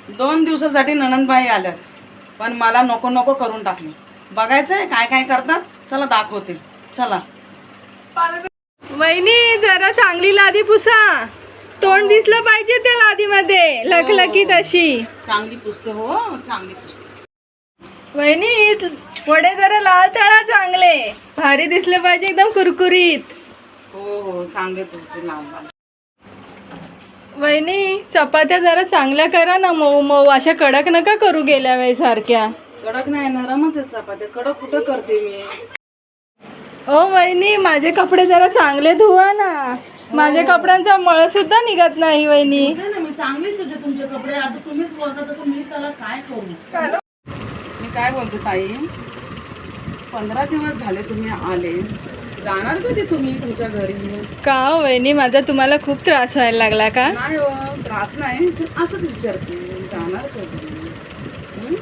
2 दिवसासाठी नणंदबाई आल्यात, पण मला नको नको करून टाकली. बघायचंय काय काय करतात, चला दाखवते. चला वहिनी जरा चांगली लादी पुसा, तोंड दिसलं पाहिजे त्या लादीमध्ये लखलखीत अशी. चांगली पुसते हो, चांगली पुसते. वहिनी वडे जरा लाल तळा, चांगले भारी दिसले पाहिजे, एकदम कुरकुरीत. हो हो चांगले होते लाल लाल. वहिनी चपात्या जरा चांगल्या करा ना, मऊ मऊ, अशा कडक नका करू गेल्या वेळी सारख्या. कडक नाही, नरमच आहे चपात्या. कडक कुठं करते मी. ओ वहिनी माझे कपडे जरा चांगले धुवा ना, माझ्या कपड्यांचा मळ सुद्धा निघत नाही वहिनी. ना मी चांगलीच तुझे तुमचे कपडे. आता तुम्हीच बोलता तसं मी त्याला काय करू. मी काय बोलते ताई, 15 दिवस झाले तुम्ही आले, जाणार कधी तुम्ही तुमच्या घरी. का हो वहिनी, माझा तुम्हाला खूप त्रास व्हायला लागला का. नाही हो, त्रास नाही, पण असंच विचारते, जाणार कधी.